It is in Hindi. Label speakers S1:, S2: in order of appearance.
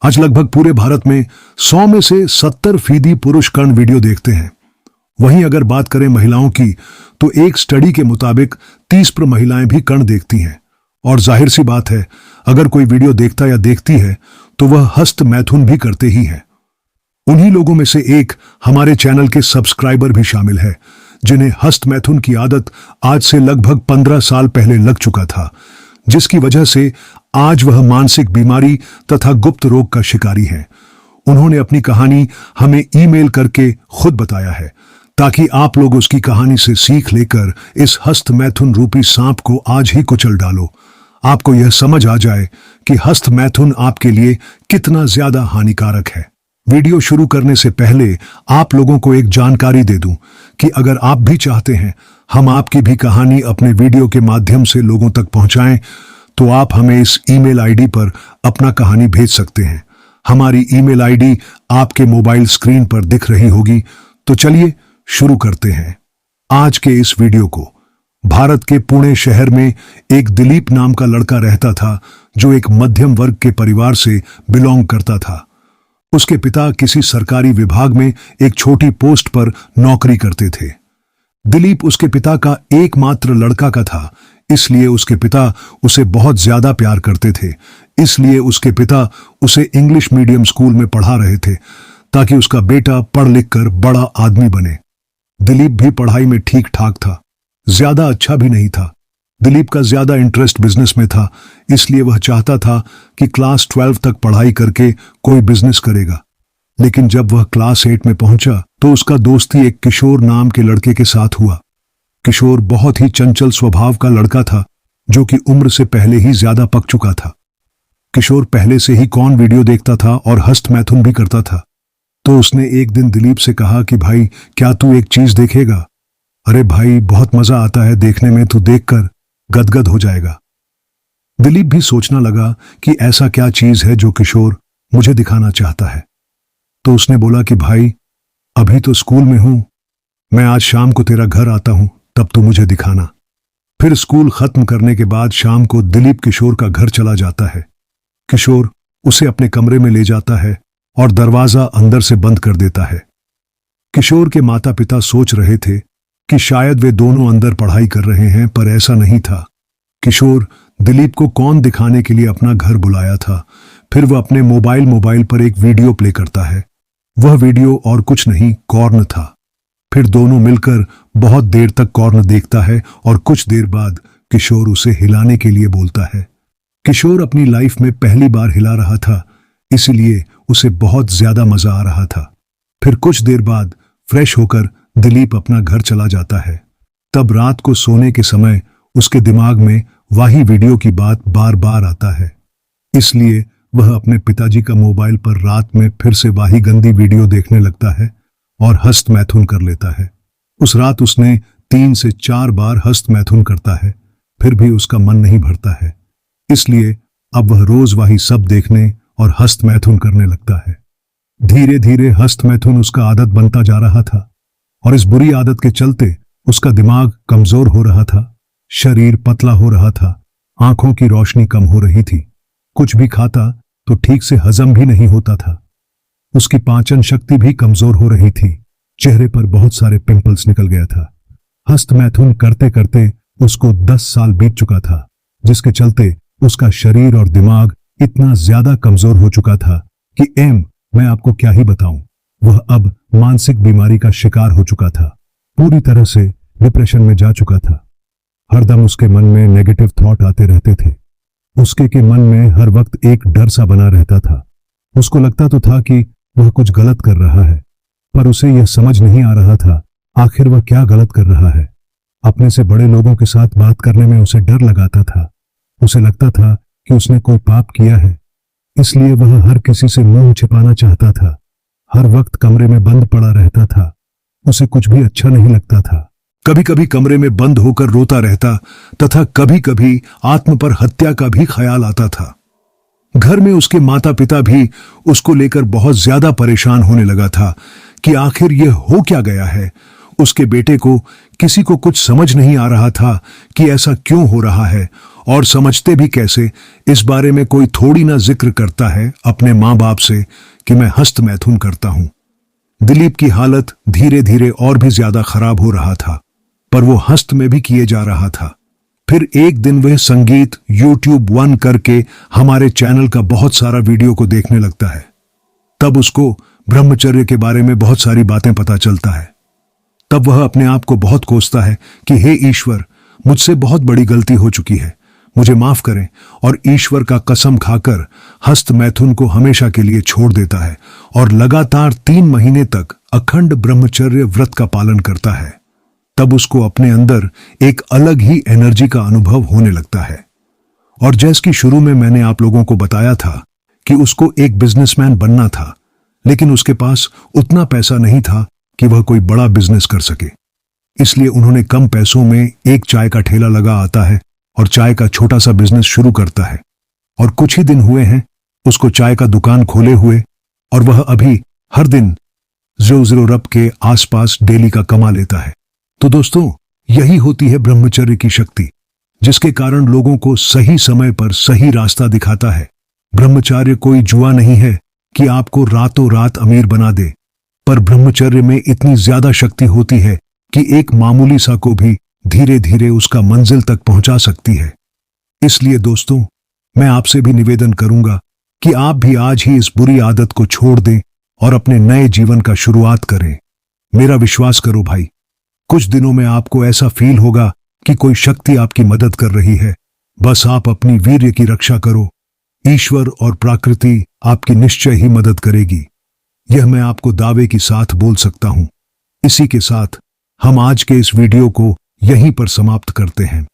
S1: आज लगभग पूरे भारत में 100 में से 70% पुरुष कर्ण वीडियो देखते हैं। वहीं अगर बात करें महिलाओं की, तो एक स्टडी के मुताबिक 30% महिलाएं भी कर्ण देखती हैं। और जाहिर सी बात है, अगर कोई वीडियो देखता या देखती है तो वह हस्त मैथुन भी करते ही हैं। उन्हीं लोगों में से एक हमारे चैनल के सब्सक्राइबर भी शामिल है, जिन्हें हस्त मैथुन की आदत आज से लगभग 15 साल पहले लग चुका था, जिसकी वजह से आज वह मानसिक बीमारी तथा गुप्त रोग का शिकारी है। उन्होंने अपनी कहानी हमें ईमेल करके खुद बताया है, ताकि आप लोग उसकी कहानी से सीख लेकर इस हस्त मैथुन रूपी सांप को आज ही कुचल डालो। आपको यह समझ आ जाए कि हस्त मैथुन आपके लिए कितना ज्यादा हानिकारक है। वीडियो शुरू करने से पहले आप लोगों को एक जानकारी दे दूं कि अगर आप भी चाहते हैं हम आपकी भी कहानी अपने वीडियो के माध्यम से लोगों तक पहुंचाएं, तो आप हमें इस ईमेल आईडी पर अपना कहानी भेज सकते हैं। हमारी ईमेल आईडी आपके मोबाइल स्क्रीन पर दिख रही होगी। तो चलिए शुरू करते हैं आज के इस वीडियो को। भारत के पुणे शहर में एक दिलीप नाम का लड़का रहता था, जो एक मध्यम वर्ग के परिवार से बिलोंग करता था। उसके पिता किसी सरकारी विभाग में एक छोटी पोस्ट पर नौकरी करते थे। दिलीप उसके पिता का एकमात्र लड़का का था, इसलिए उसके पिता उसे बहुत ज्यादा प्यार करते थे। इसलिए उसके पिता उसे इंग्लिश मीडियम स्कूल में पढ़ा रहे थे, ताकि उसका बेटा पढ़ लिख कर बड़ा आदमी बने। दिलीप भी पढ़ाई में ठीक ठाक था, ज्यादा अच्छा भी नहीं था। दिलीप का ज्यादा इंटरेस्ट बिजनेस में था, इसलिए वह चाहता था कि क्लास 12 तक पढ़ाई करके कोई बिजनेस करेगा। लेकिन जब वह क्लास 8 में पहुंचा तो उसका दोस्ती एक किशोर नाम के लड़के के साथ हुआ। किशोर बहुत ही चंचल स्वभाव का लड़का था, जो कि उम्र से पहले ही ज्यादा पक चुका था। किशोर पहले से ही कौन वीडियो देखता था और हस्त मैथुन भी करता था। तो उसने एक दिन दिलीप से कहा कि भाई, क्या तू एक चीज देखेगा? अरे भाई, बहुत मजा आता है देखने में, तू देखकर गदगद हो जाएगा। दिलीप भी सोचना लगा कि ऐसा क्या चीज है जो किशोर मुझे दिखाना चाहता है। तो उसने बोला कि भाई, अभी तो स्कूल में हूं, मैं आज शाम को तेरा घर आता हूं, तब तू मुझे दिखाना। फिर स्कूल खत्म करने के बाद शाम को दिलीप किशोर का घर चला जाता है। किशोर उसे अपने कमरे में ले जाता है और दरवाजा अंदर से बंद कर देता है। किशोर के माता पिता सोच रहे थे कि शायद वे दोनों अंदर पढ़ाई कर रहे हैं, पर ऐसा नहीं था। किशोर दिलीप को कौन दिखाने के लिए अपना घर बुलाया था। फिर वह अपने मोबाइल पर एक वीडियो प्ले करता है। वह वीडियो और कुछ नहीं, कॉर्न था। फिर दोनों मिलकर बहुत देर तक कॉर्न देखता है और कुछ देर बाद किशोर उसे हिलाने के लिए बोलता है। किशोर अपनी लाइफ में पहली बार हिला रहा था, इसलिए उसे बहुत ज्यादा मजा आ रहा था। फिर कुछ देर बाद फ्रेश होकर दिलीप अपना घर चला जाता है। तब रात को सोने के समय उसके दिमाग में वही वीडियो की बात बार बार आता है, इसलिए वह अपने पिताजी का मोबाइल पर रात में फिर से वही गंदी वीडियो देखने लगता है और हस्त मैथुन कर लेता है। उस रात उसने 3 से 4 बार हस्त मैथुन करता है, फिर भी उसका मन नहीं भरता है। इसलिए अब वह रोज वही सब देखने और हस्त मैथुन करने लगता है। धीरे धीरे हस्त मैथुन उसका आदत बनता जा रहा था, और इस बुरी आदत के चलते उसका दिमाग कमजोर हो रहा था, शरीर पतला हो रहा था, आंखों की रोशनी कम हो रही थी। कुछ भी खाता तो ठीक से हजम भी नहीं होता था। उसकी पाचन शक्ति भी कमजोर हो रही थी। चेहरे पर बहुत सारे पिंपल्स निकल गया था। हस्त मैथुन करते करते उसको 10 साल बीत चुका था, जिसके चलते उसका शरीर और दिमाग इतना ज्यादा कमजोर हो चुका था कि मैं आपको क्या ही बताऊं। वह अब मानसिक बीमारी का शिकार हो चुका था, पूरी तरह से डिप्रेशन में जा चुका था। हरदम उसके मन में नेगेटिव थॉट आते रहते थे। उसके के मन में हर वक्त एक डर सा बना रहता था। उसको लगता तो था कि वह कुछ गलत कर रहा है, पर उसे यह समझ नहीं आ रहा था आखिर वह क्या गलत कर रहा है। अपने से बड़े लोगों के साथ बात करने में उसे डर लगाता था। उसे लगता था कि उसने कोई पाप किया है, इसलिए वह हर किसी से मुंह छिपाना चाहता था। हर वक्त कमरे में बंद पड़ा रहता था। उसे कुछ भी अच्छा नहीं लगता था। कभी कभी कमरे में बंद होकर रोता रहता तथा कभी कभी आत्म पर हत्या का भी ख्याल आता था। घर में उसके माता पिता भी उसको लेकर बहुत ज्यादा परेशान होने लगा था कि आखिर यह हो क्या गया है। उसके बेटे को किसी को कुछ समझ नहीं आ रहा था कि ऐसा क्यों हो रहा है और समझते भी कैसे, इस बारे में कोई थोड़ी ना जिक्र करता है अपने माँ बाप से कि मैं हस्त मैथुन करता हूं। दिलीप की हालत धीरे धीरे और भी ज्यादा खराब हो रहा था, पर वो हस्त में भी किए जा रहा था। फिर एक दिन वह संगीत YouTube 1 करके हमारे चैनल का बहुत सारा वीडियो को देखने लगता है। तब उसको ब्रह्मचर्य के बारे में बहुत सारी बातें पता चलता है। तब वह अपने आप को बहुत कोसता है कि हे ईश्वर, मुझसे बहुत बड़ी गलती हो चुकी है, मुझे माफ करें, और ईश्वर का कसम खाकर हस्त मैथुन को हमेशा के लिए छोड़ देता है और लगातार 3 महीने तक अखंड ब्रह्मचर्य व्रत का पालन करता है। तब उसको अपने अंदर एक अलग ही एनर्जी का अनुभव होने लगता है। और जैसे कि शुरू में मैंने आप लोगों को बताया था कि उसको एक बिजनेसमैन बनना था, लेकिन उसके पास उतना पैसा नहीं था कि वह कोई बड़ा बिजनेस कर सके। इसलिए उन्होंने कम पैसों में एक चाय का ठेला लगा आता है और चाय का छोटा सा बिजनेस शुरू करता है। और कुछ ही दिन हुए हैं उसको चाय का दुकान खोले हुए, और वह अभी हर दिन 0 रब के आसपास डेली का कमा लेता है। तो दोस्तों, यही होती है ब्रह्मचर्य की शक्ति, जिसके कारण लोगों को सही समय पर सही रास्ता दिखाता है। ब्रह्मचर्य कोई जुआ नहीं है कि आपको रातों रात अमीर बना दे, पर ब्रह्मचर्य में इतनी ज्यादा शक्ति होती है कि एक मामूली सा को भी धीरे धीरे उसका मंजिल तक पहुंचा सकती है। इसलिए दोस्तों, मैं आपसे भी निवेदन करूंगा कि आप भी आज ही इस बुरी आदत को छोड़ दें और अपने नए जीवन का शुरुआत करें। मेरा विश्वास करो भाई, कुछ दिनों में आपको ऐसा फील होगा कि कोई शक्ति आपकी मदद कर रही है। बस आप अपनी वीर्य की रक्षा करो, ईश्वर और प्रकृति आपकी निश्चय ही मदद करेगी। यह मैं आपको दावे के साथ बोल सकता हूं। इसी के साथ हम आज के इस वीडियो को यहीं पर समाप्त करते हैं।